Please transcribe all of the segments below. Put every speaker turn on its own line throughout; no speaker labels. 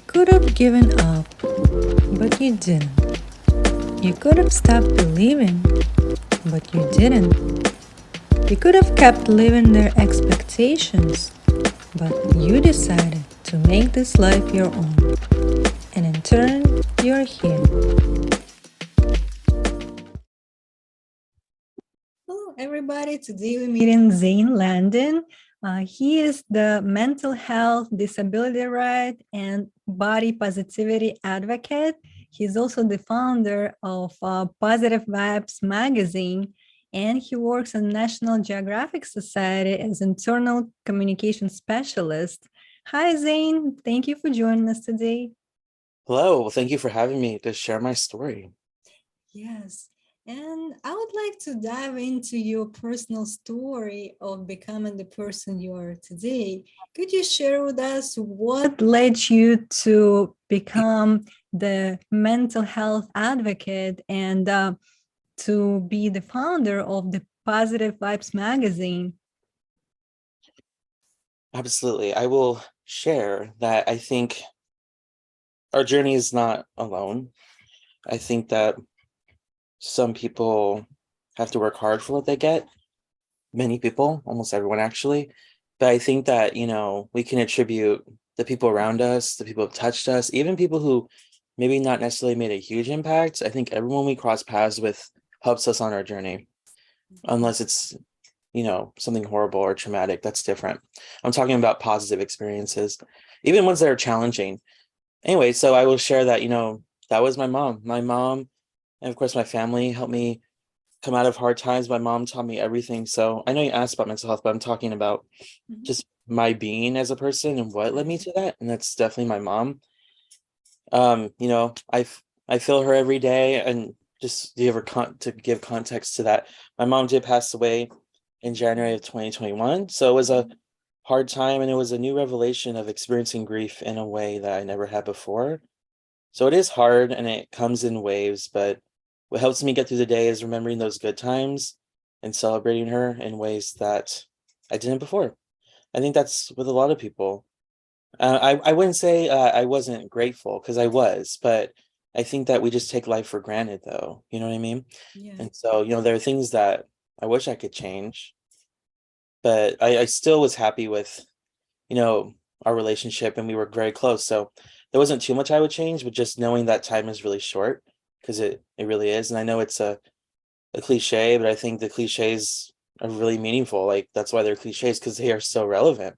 could have given up, but you didn't. You could have stopped believing, but you didn't. You could have kept living their expectations, but you decided to make this life your own. And in turn, you're here. Hello, everybody. Today we're meeting Zane Landin. He is the mental health, disability right, and body positivity advocate. He's also the founder of Positive Vibes magazine, and he works at National Geographic Society as internal communication specialist. Hi, Zane. Thank you for joining us today.
Hello, well, thank you for having me to share my story.
Yes. And I would like to dive into your personal story of becoming the person you are today. Could you share with us what led you to become the mental health advocate and to be the founder of the Positive Vibes magazine?
Absolutely. I will share that I think our journey is not alone. I think that some people have to work hard for what they get. Many people, almost everyone actually. But I think that, we can attribute the people around us, the people who have touched us, even people who maybe not necessarily made a huge impact. I think everyone we cross paths with helps us on our journey, unless it's something horrible or traumatic. That's different. I'm talking about positive experiences, even ones that are challenging. Anyway, so I will share that, that was my mom. My mom, and of course my family helped me come out of hard times. My mom taught me everything. So I know you asked about mental health, but I'm talking about just my being as a person and what led me to that. And that's definitely my mom. I feel her every day. And just to give context to that, my mom did pass away in January of 2021. So it was a hard time, and it was a new revelation of experiencing grief in a way that I never had before. So it is hard and it comes in waves, but what helps me get through the day is remembering those good times and celebrating her in ways that I didn't before. I think that's with a lot of people. I wouldn't say I wasn't grateful, because I was, but I think that we just take life for granted, though. You know what I mean?
Yeah.
And so, there are things that I wish I could change, but I still was happy with, our relationship, and we were very close. So there wasn't too much I would change, but just knowing that time is really short, because it really is. And I know it's a cliche, but I think the cliches are really meaningful. Like, that's why they're cliches, because they are so relevant.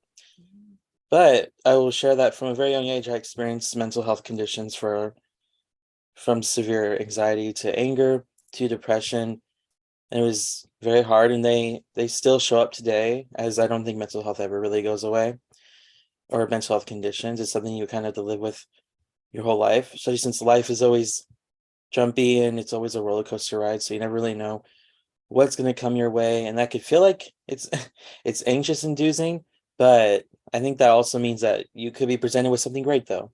But I will share that from a very young age, I experienced mental health conditions from severe anxiety to anger to depression. And it was very hard, and they still show up today, as I don't think mental health ever really goes away, or mental health conditions. It's something you kind of have to live with your whole life, especially since life is always jumpy and it's always a roller coaster ride. So you never really know what's going to come your way. And that could feel like it's it's anxious inducing, but I think that also means that you could be presented with something great, though,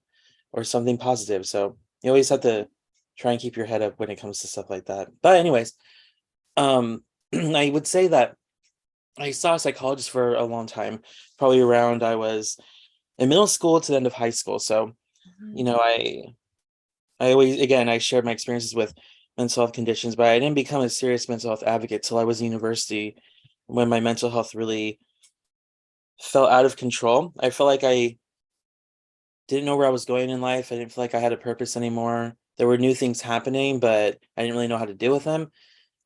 or something positive. So you always have to try and keep your head up when it comes to stuff like that. But anyways, I would say that I saw a psychologist for a long time, probably around I was in middle school to the end of high school. So, you know, I always, again, I shared my experiences with mental health conditions, but I didn't become a serious mental health advocate till I was in university, when my mental health really felt out of control. I felt like I didn't know where I was going in life. I didn't feel like I had a purpose anymore. There were new things happening, but I didn't really know how to deal with them.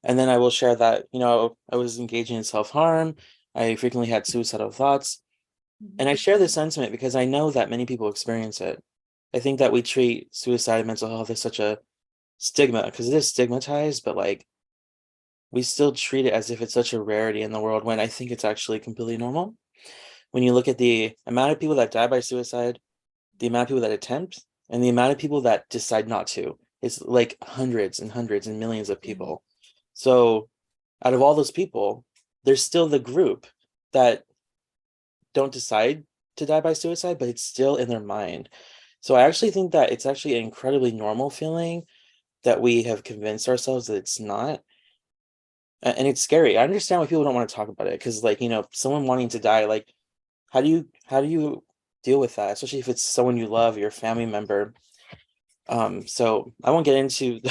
And then I will share that, I was engaging in self-harm. I frequently had suicidal thoughts. And I share this sentiment because I know that many people experience it. I think that we treat suicide and mental health as such a stigma, because it is stigmatized, but like, we still treat it as if it's such a rarity in the world, when I think it's actually completely normal. When you look at the amount of people that die by suicide, the amount of people that attempt, and the amount of people that decide not to, it's like hundreds and hundreds and millions of people. So out of all those people, there's still the group that don't decide to die by suicide, but it's still in their mind. So I actually think that it's actually an incredibly normal feeling that we have convinced ourselves that it's not. And it's scary. I understand why people don't want to talk about it, because, like, someone wanting to die, like, how do you deal with that, especially if it's someone you love, your family member. So I won't get into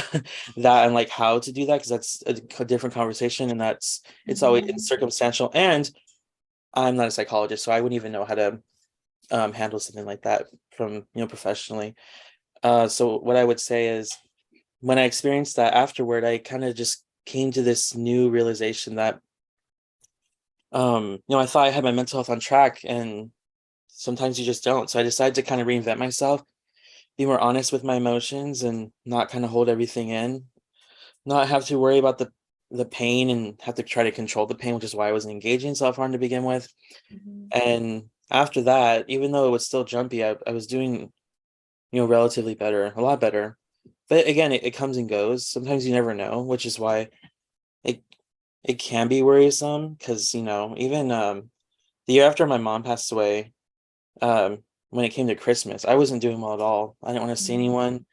that and like how to do that, because that's a different conversation, and it's always circumstantial. And I'm not a psychologist, so I wouldn't even know how to handle something like that from professionally. So what I would say is, when I experienced that afterward, I kind of just came to this new realization that I thought I had my mental health on track, and sometimes you just don't. So I decided to kind of reinvent myself, be more honest with my emotions, and not kind of hold everything in, not have to worry about the pain and have to try to control the pain, which is why I wasn't engaging in self-harm to begin with. And after that, even though it was still jumpy, I was doing relatively better, a lot better. But again, it comes and goes. Sometimes you never know, which is why it it can be worrisome, because even the year after my mom passed away, when it came to Christmas, I wasn't doing well at all. I didn't want to see anyone.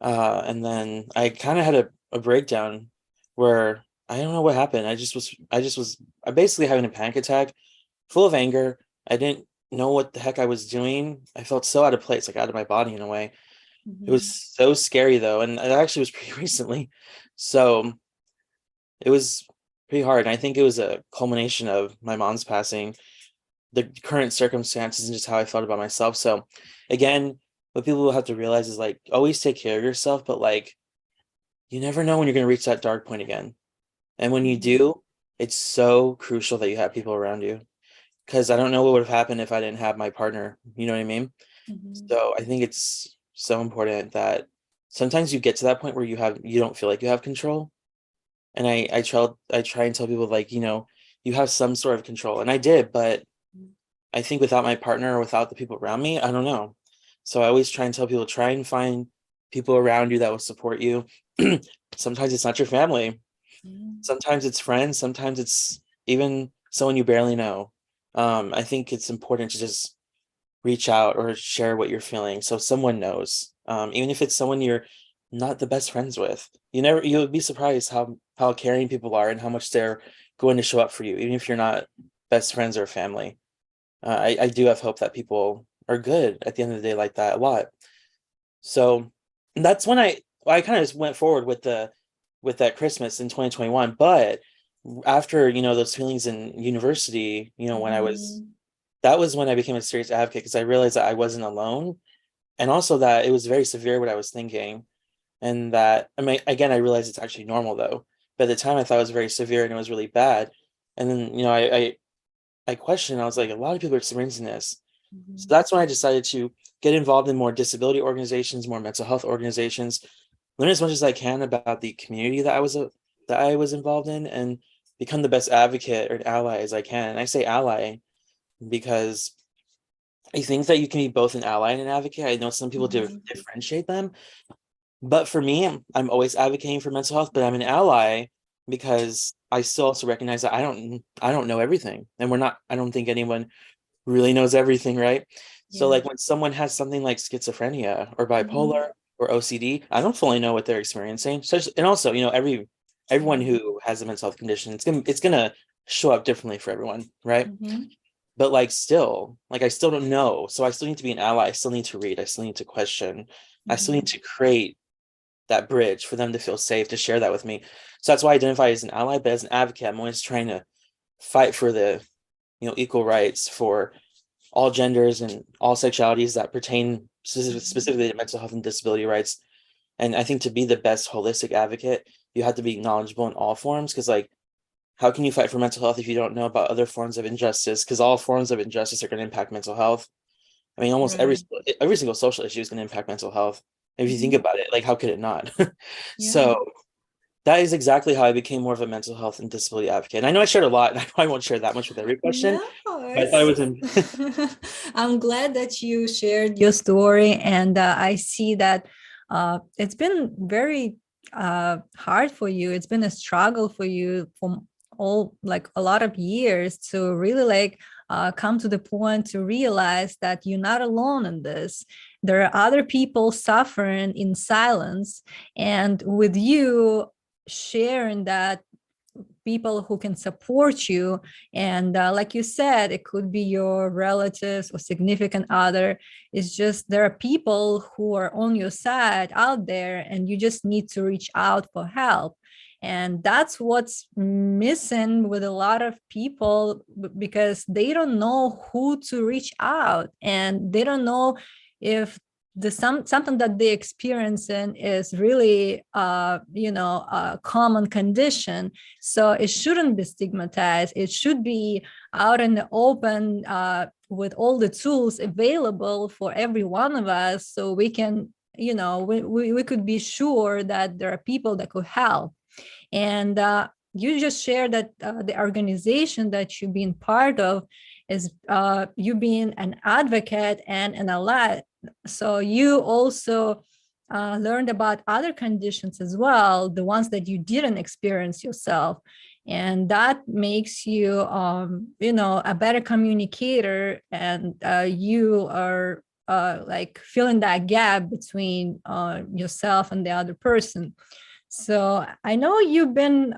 And then I kind of had a breakdown where I don't know what happened. I basically having a panic attack, full of anger. I didn't know what the heck I was doing. I felt so out of place, like out of my body in a way. It was so scary though, and it actually was pretty recently. So it was pretty hard. And I think it was a culmination of my mom's passing, the current circumstances, and just how I felt about myself. So again, what people will have to realize is, like, always take care of yourself, but like, you never know when you're going to reach that dark point again. And when you do, it's so crucial that you have people around you, because I don't know what would have happened if I didn't have my partner. You know what I mean? So I think it's so important that sometimes you get to that point where you don't feel like you have control. And I try and tell people, like, you have some sort of control. And I did, but I think without my partner or without the people around me, I don't know. So I always try and tell people, try and find people around you that will support you. Sometimes it's not your family. Sometimes it's friends. Sometimes it's even someone you barely know. I think it's important to just reach out or share what you're feeling, so someone knows. Even if it's someone you're not the best friends with, you'll be surprised how caring people are and how much they're going to show up for you, even if you're not best friends or family. I do have hope that people are good at the end of the day like that a lot. So that's when I kind of just went forward with that Christmas in 2021. But after those feelings in university, when that was when I became a serious advocate, because I realized that I wasn't alone, and also that it was very severe what I was thinking. And that, I mean, again, I realized it's actually normal though, but at the time I thought it was very severe and it was really bad. And then I questioned, I was like, a lot of people are experiencing this. So that's when I decided to get involved in more disability organizations, more mental health organizations, learn as much as I can about the community that I was involved in, and become the best advocate or ally as I can. And I say ally because I think that you can be both an ally and an advocate. I know some people differentiate them, but for me, I'm always advocating for mental health, but I'm an ally because I still also recognize that I don't know everything, and I don't think anyone really knows everything, right? So like when someone has something like schizophrenia or bipolar or OCD, I don't fully know what they're experiencing. So and also, everyone who has a mental health condition, it's gonna show up differently for everyone, right? But like still, like I still don't know. So I still need to be an ally. I still need to read. I still need to question. I still need to create that bridge for them to feel safe to share that with me. So that's why I identify as an ally, but as an advocate, I'm always trying to fight for the equal rights for all genders and all sexualities that pertain specifically to mental health and disability rights. And I think to be the best holistic advocate, you have to be knowledgeable in all forms, because like, how can you fight for mental health if you don't know about other forms of injustice? Because all forms of injustice are going to impact mental health. I mean, almost every single social issue is going to impact mental health. If you think about it, like, how could it not? So that is exactly how I became more of a mental health and disability advocate. And I know I shared a lot, and I probably won't share that much with every question. But I thought it was
I'm glad that you shared your story, and I see that it's been very hard for you. It's been a struggle for you for like a lot of years to really like come to the point to realize that you're not alone in this. There are other people suffering in silence, and with you sharing that people who can support you. And like you said, it could be your relatives or significant other. It's just there are people who are on your side out there, and you just need to reach out for help. And that's what's missing with a lot of people, because they don't know who to reach out, and they don't know if something that they experiencing is really a common condition. So it shouldn't be stigmatized. It should be out in the open, with all the tools available for every one of us, so we can, we could be sure that there are people that could help. And you just shared that the organization that you've been part of is you being an advocate and an ally. So you also learned about other conditions as well, the ones that you didn't experience yourself. And that makes you, a better communicator. And you are like filling that gap between yourself and the other person. So I know you've been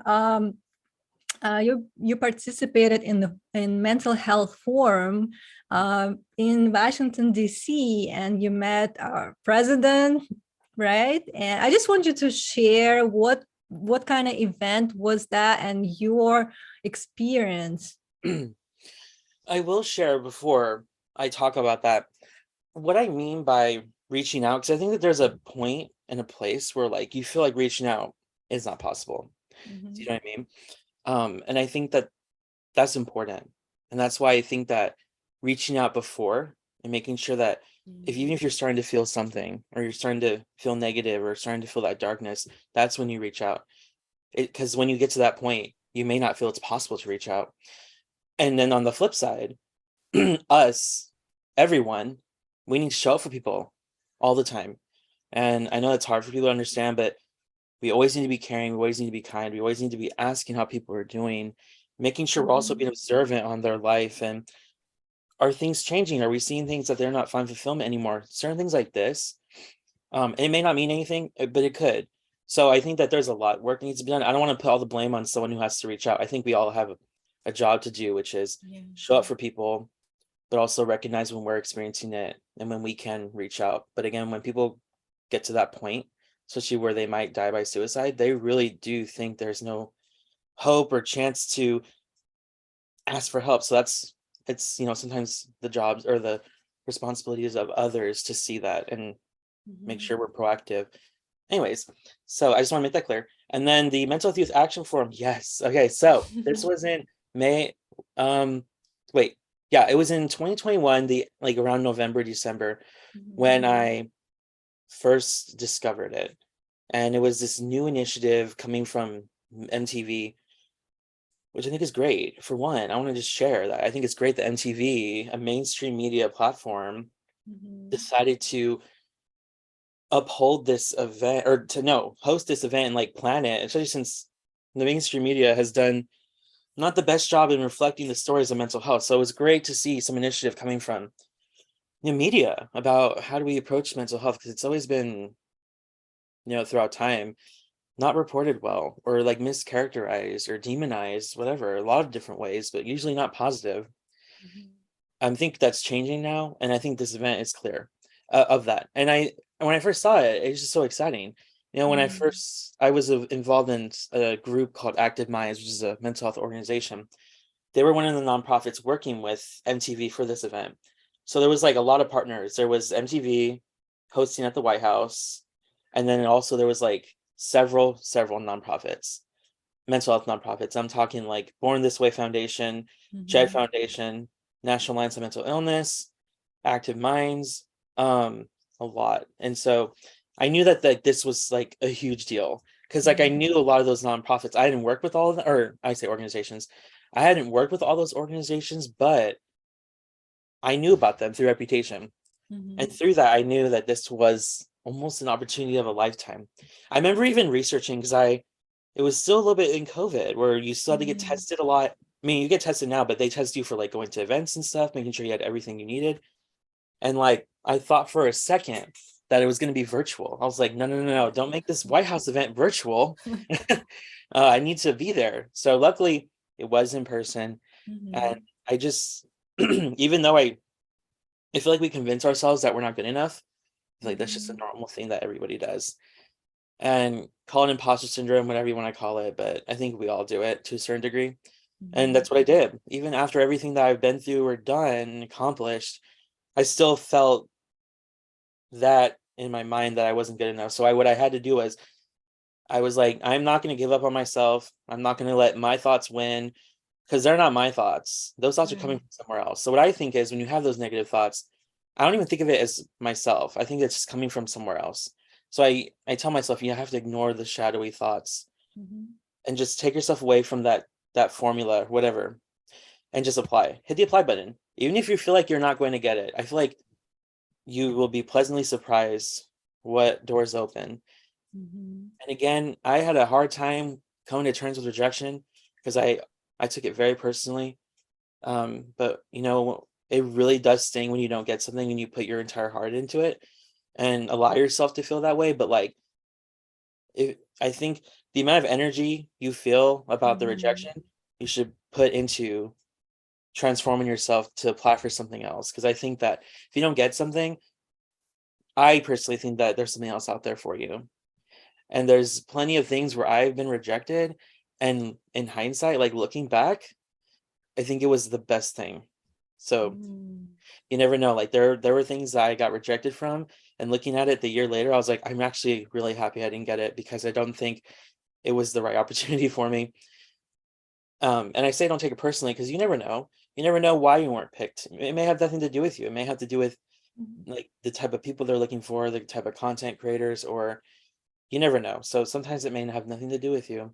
you participated in mental health forum in Washington D.C. and you met our president, right? And I just want you to share what kind of event was that and your experience.
I will share before I talk about that what I mean by reaching out, because I think that there's a point and a place where like you feel like reaching out is not possible.
Mm-hmm.
Do you know what I mean? And I think that that's important. And that's why I think that reaching out before and making sure that even if you're starting to feel something, or you're starting to feel negative, or starting to feel that darkness, that's when you reach out. Because when you get to that point, you may not feel it's possible to reach out. And then on the flip side, us, everyone, we need to show up for people all the time. And I know it's hard for people to understand, but we always need to be caring. We always need to be kind. We always need to be asking how people are doing, making sure we're also being observant on their life. And are things changing? Are we seeing things that they're not finding fulfillment anymore? Certain things like this. It may not mean anything, but it could. So I think that there's a lot work needs to be done. I don't want to put all the blame on someone who has to reach out. I think we all have a job to do, which is show up for people, but also recognize when we're experiencing it and when we can reach out. But again, when people get to that point, especially where they might die by suicide, they really do think there's no hope or chance to ask for help. So it's sometimes the jobs or the responsibilities of others to see that and make sure we're proactive. Anyways, so I just want to make that clear. And then the Mental Health Youth Action Forum. Yes. Okay. So this was in May. It was in 2021, around November, December, when I first discovered it. And it was this new initiative coming from MTV, which I think is great. For one, I want to just share that I think it's great that MTV, a mainstream media platform, decided to uphold this event, or host this event and like plan it, especially since the mainstream media has done not the best job in reflecting the stories of mental health. So it was great to see some initiative coming from the media about how do we approach mental health, because it's always been, throughout time, not reported well, or like mischaracterized or demonized, whatever, a lot of different ways, but usually not positive. I think that's changing now, and I think this event is clear of that. And when I first saw it, it was just so exciting. When I was involved in a group called Active Minds, which is a mental health organization. They were one of the nonprofits working with MTV for this event. So there was like a lot of partners. There was MTV hosting at the White House. And then also there was like several nonprofits, mental health nonprofits. I'm talking like Born This Way Foundation, JED Foundation, National Alliance on Mental Illness, Active Minds, a lot. And so I knew that this was like a huge deal, because like I knew a lot of those nonprofits. I didn't work with all of them, or I say organizations. I hadn't worked with all those organizations, but I knew about them through reputation. And through that, I knew that this was almost an opportunity of a lifetime. I remember even researching, because it was still a little bit in COVID where you still had to get tested a lot. I mean, you get tested now, but they test you for like going to events and stuff, making sure you had everything you needed. And like, I thought for a second, that it was going to be virtual. I was like, no, don't make this White House event virtual. I need to be there. So luckily it was in person. And I just, even though I feel like we convince ourselves that we're not good enough, like that's just a normal thing that everybody does. And call it imposter syndrome, whatever you want to call it, but I think we all do it to a certain degree. And that's what I did. Even after everything that I've been through or done and accomplished, I still felt that in my mind that I wasn't good enough. So what I had to do was I was like, I'm not going to give up on myself. I'm not going to let my thoughts win, because they're not my thoughts. Those thoughts are coming from somewhere else. So what I think is, when you have those negative thoughts, I don't even think of it as myself. I think it's just coming from somewhere else. So I tell myself, you have to ignore the shadowy thoughts and just take yourself away from that formula, whatever, and just apply. Hit the apply button. Even if you feel like you're not going to get it, I feel like you will be pleasantly surprised what doors open. And again, I had a hard time coming to terms with rejection, because I took it very personally. But it really does sting when you don't get something and you put your entire heart into it and allow yourself to feel that way. But like, I think the amount of energy you feel about the rejection, you should put into transforming yourself to apply for something else. Because I think that if you don't get something, I personally think that there's something else out there for you. And there's plenty of things where I've been rejected, and in hindsight, like looking back, I think it was the best thing. So you never know. Like there were things that I got rejected from, and looking at it the year later, I was like, I'm actually really happy I didn't get it, because I don't think it was the right opportunity for me. And I say don't take it personally, because you never know. You never know why you weren't picked. It may have nothing to do with you. It may have to do with like the type of people they're looking for, the type of content creators, or you never know. So sometimes it may have nothing to do with you.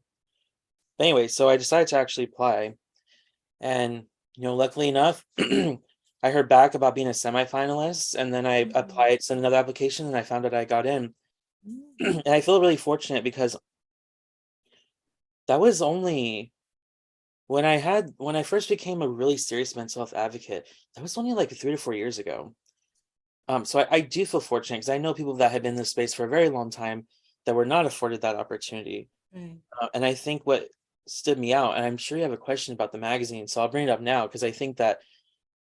Anyway, so I decided to actually apply. And, luckily enough, I heard back about being a semifinalist, and then I applied, sent another application, and I found out I got in. And I feel really fortunate, because that was only when I first became a really serious mental health advocate, that was only like 3 to 4 years ago. So I do feel fortunate, because I know people that had been in this space for a very long time that were not afforded that opportunity. And I think what stood me out, and I'm sure you have a question about the magazine, so I'll bring it up now, because I think that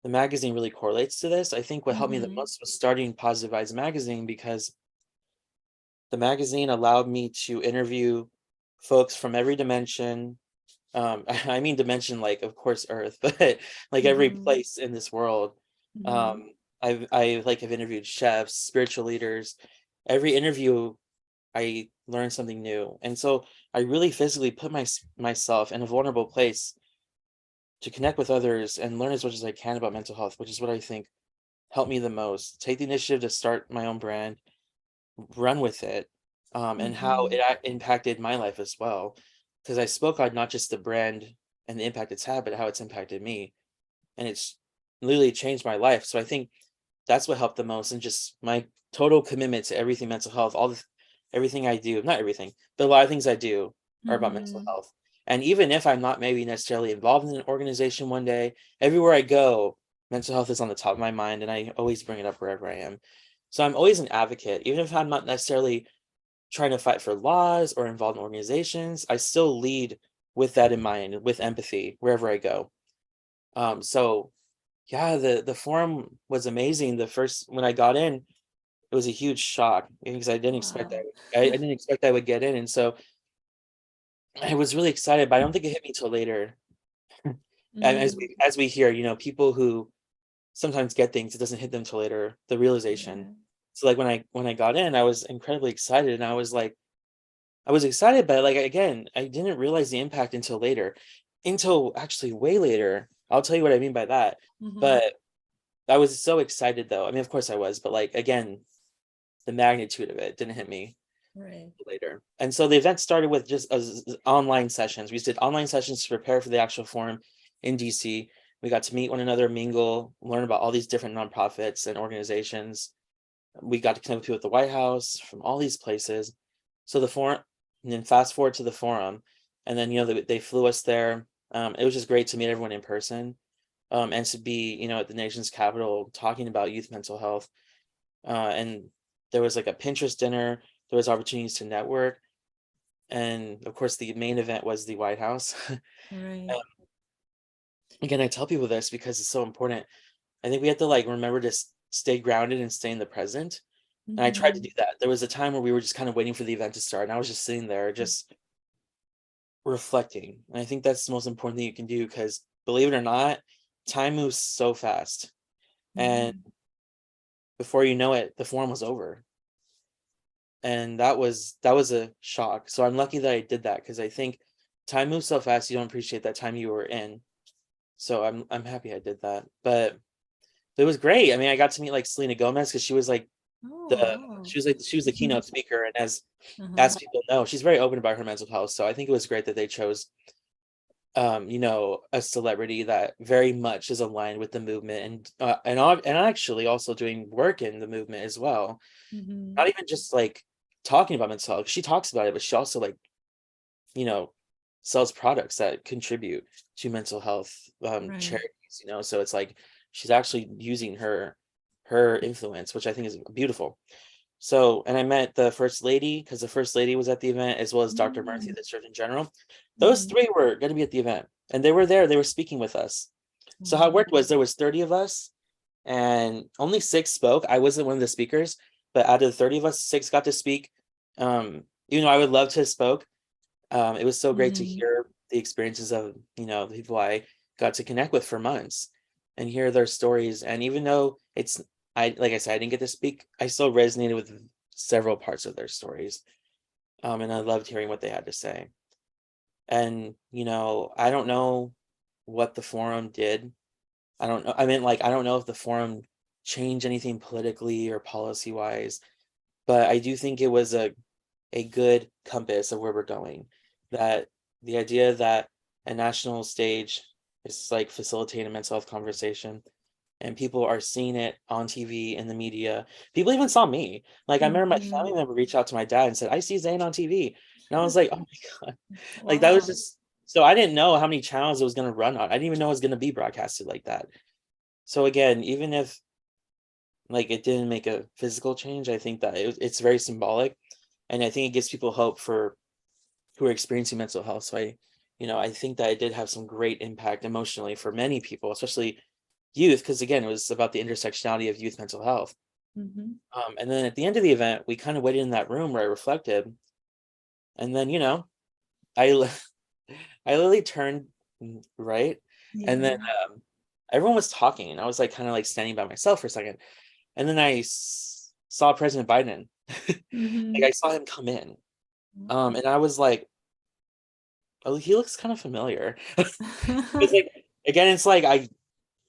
the magazine really correlates to this. I think what helped me the most was starting Positive Vibes magazine, because the magazine allowed me to interview folks from every dimension. I mean dimension, like of course Earth, but like every place in this world. I like have interviewed chefs, spiritual leaders. Every interview I learned something new. And so I really physically put myself in a vulnerable place to connect with others and learn as much as I can about mental health, which is what I think helped me the most. Take the initiative to start my own brand, run with it, and how it impacted my life as well. Because I spoke on not just the brand and the impact it's had, but how it's impacted me. And it's literally changed my life. So I think that's what helped the most, and just my total commitment to everything mental health, everything I do, not everything, but a lot of things I do are about mental health. And even if I'm not maybe necessarily involved in an organization one day, everywhere I go, mental health is on the top of my mind, and I always bring it up wherever I am. So I'm always an advocate, even if I'm not necessarily trying to fight for laws or involved in organizations, I still lead with that in mind, with empathy wherever I go. So yeah, the forum was amazing. When I got in, it was a huge shock, because I didn't expect that. I didn't expect I would get in, and so I was really excited. But I don't think it hit me till later. And as we hear, people who sometimes get things, it doesn't hit them till later, the realization. So like when I got in, I was incredibly excited, and I was excited, but like again, I didn't realize the impact until later, until actually way later. I'll tell you what I mean by that. But I was so excited though. I mean, of course I was, but like again, the magnitude of it didn't hit me later. And so the event started with just online sessions. We did online sessions to prepare for the actual forum in DC. We got to meet one another, mingle, learn about all these different nonprofits and organizations. We got to connect with people at the White House from all these places. So the forum, and then fast forward to the forum, and then they flew us there. It was just great to meet everyone in person, and to be at the nation's capital talking about youth mental health. And There was like a Pinterest dinner. There was opportunities to network. And of course, the main event was the White House.
Right.
Again, I tell people this because it's so important. I think we have to like remember to stay grounded and stay in the present. And I tried to do that. There was a time where we were just kind of waiting for the event to start, and I was just sitting there, just reflecting. And I think that's the most important thing you can do, because believe it or not, time moves so fast. And before you know it, the forum was over. And that was a shock. So I'm lucky that I did that, because I think time moves so fast, you don't appreciate that time you were in. So I'm happy I did that. But it was great. I mean, I got to meet like Selena Gomez, because she was like she was the keynote speaker, and as people know, she's very open about her mental health. So I think it was great that they chose a celebrity that very much is aligned with the movement, and actually also doing work in the movement as well. Not even just like talking about mental health. She talks about it, but she also like, sells products that contribute to mental health charities, so it's like she's actually using her influence, which I think is beautiful. So, and I met the first lady, because the first lady was at the event, as well as Dr. Murthy, the Surgeon General. Those three were going to be at the event, and they were there. They were speaking with us. So how it worked was there was 30 of us, and only 6 spoke. I wasn't one of the speakers, but out of the 30 of us, 6 got to speak. Even though I would love to have spoke, it was so great to hear the experiences of, the people I got to connect with for months and hear their stories. And even though like I said, I didn't get to speak, I still resonated with several parts of their stories. And I loved hearing what they had to say. And, I don't know what the forum did. I don't know. I mean, like, I don't know if the forum changed anything politically or policy wise, but I do think it was a good compass of where we're going. That the idea that a national stage is like facilitating a mental health conversation, and people are seeing it on TV and the media. People even saw me. Like, I remember my family member reached out to my dad and said, "I see Zane on TV." And I was like, "Oh my God." Like, that was just, so I didn't know how many channels it was going to run on. I didn't even know it was going to be broadcasted like that. So again, even if like it didn't make a physical change, I think that it's very symbolic. And I think it gives people hope for who are experiencing mental health. So I think that it did have some great impact emotionally for many people, especially youth, because again, it was about the intersectionality of youth mental health. And then at the end of the event, we kind of waited in that room where I reflected, and then I I literally turned right, and then everyone was talking, and I was like kind of like standing by myself for a second, and then I saw President Biden. Like, I saw him come in, and I was like, "Oh, he looks kind of familiar." It's like, again, it's like I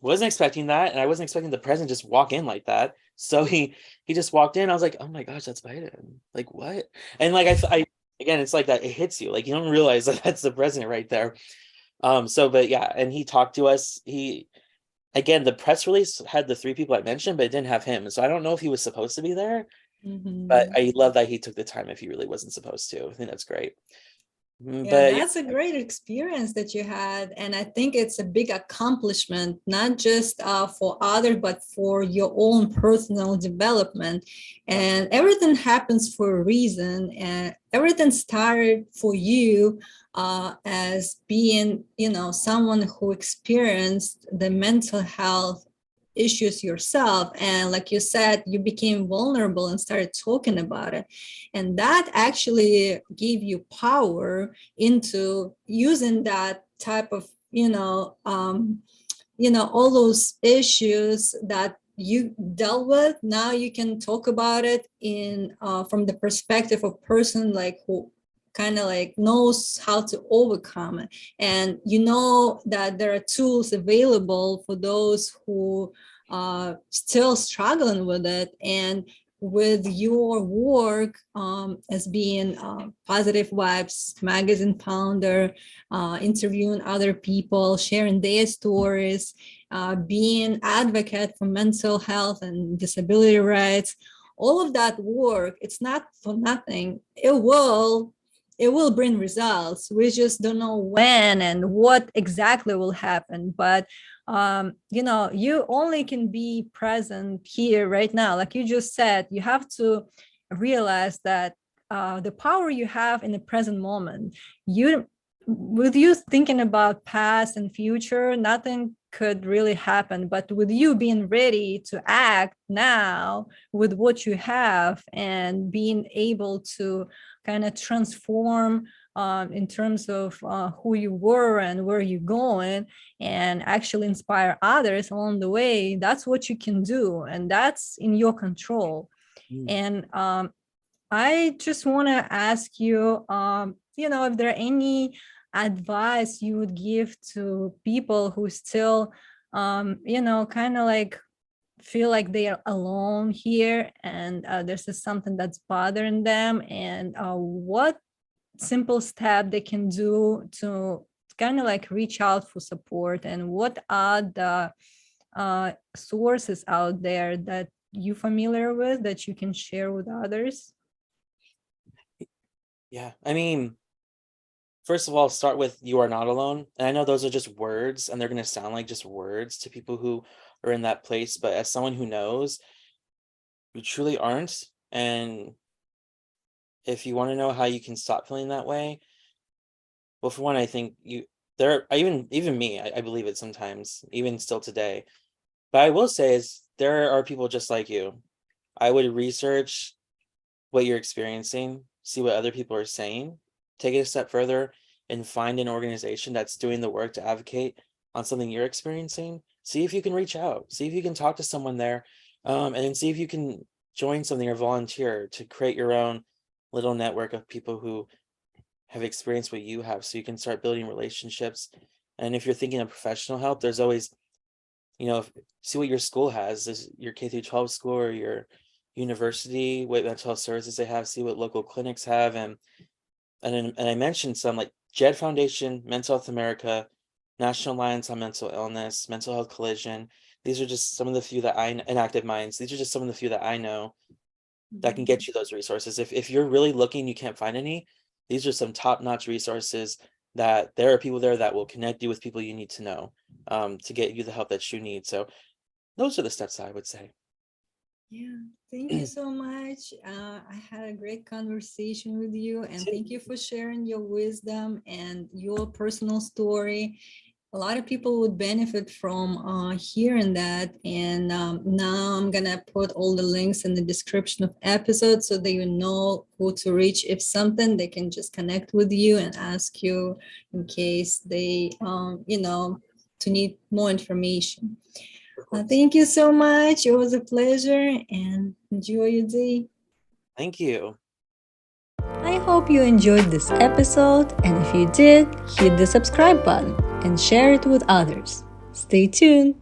wasn't expecting that, and I wasn't expecting the president just walk in like that. So he just walked in. I was like, "Oh my gosh, that's Biden!" Like, what? And like I again, it's like that. It hits you. Like, you don't realize that that's the president right there. So, but yeah, and he talked to us. Again, the press release had the 3 people I mentioned, but it didn't have him. So I don't know if he was supposed to be there, but I love that he took the time if he really wasn't supposed to. I think that's great.
Yeah,
But
that's a great experience that you had. And I think it's a big accomplishment, not just for others, but for your own personal development. And everything happens for a reason. And everything started for you as being, someone who experienced the mental health issues yourself. And like you said, you became vulnerable and started talking about it. And that actually gave you power into using that type of, all those issues that you dealt with. Now you can talk about it in from the perspective of person like who kind of like knows how to overcome it, and that there are tools available for those who are still struggling with it. And with your work as being Positive Vibes magazine founder, interviewing other people, sharing their stories, being advocate for mental health and disability rights, all of that work, it's not for nothing. It will it will bring results. We just don't know when and what exactly will happen. But you only can be present here right now. Like you just said, you have to realize that the power you have in the present moment, with you thinking about past and future, nothing could really happen. But with you being ready to act now with what you have and being able to kind of transform in terms of who you were and where you're going, and actually inspire others along the way, that's what you can do, and that's in your control.
Mm.
And I just want to ask you, if there are any advice you would give to people who still, kind of like feel like they are alone here, and there's just something that's bothering them, and what simple step they can do to kind of like reach out for support, and what are the sources out there that you familiar with that you can share with others?
Yeah, I mean, first of all, start with you are not alone. And I know those are just words and they're going to sound like just words to people who are in that place. But as someone who knows, you truly aren't. And if you want to know how you can stop feeling that way, well, for one, I think even me, I believe it sometimes, even still today. But I will say is there are people just like you. I would research what you're experiencing, see what other people are saying, take it a step further and find an organization that's doing the work to advocate on something you're experiencing. See if you can reach out, see if you can talk to someone there, and then see if you can join something or volunteer to create your own little network of people who have experienced what you have, so you can start building relationships. And if you're thinking of professional help, there's always, see what your school has, is your K through 12 school or your university, what mental health services they have, see what local clinics have. And I mentioned some like JED Foundation, Mental Health America, National Alliance on Mental Illness, Mental Health Collision. These are just some of the few that and Active Minds. These are just some of the few that I know that can get you those resources. If you're really looking, you can't find any, these are some top-notch resources that there are people there that will connect you with people you need to know to get you the help that you need. So those are the steps I would say.
Yeah, thank you so much. I had a great conversation with you, and thank you for sharing your wisdom and your personal story. A lot of people would benefit from hearing that. And now I'm gonna put all the links in the description of episodes so that you know who to reach. If something, they can just connect with you and ask you in case they, to need more information. Thank you so much. It was a pleasure, and enjoy your day.
Thank you.
I hope you enjoyed this episode, and if you did, hit the subscribe button and share it with others. Stay tuned.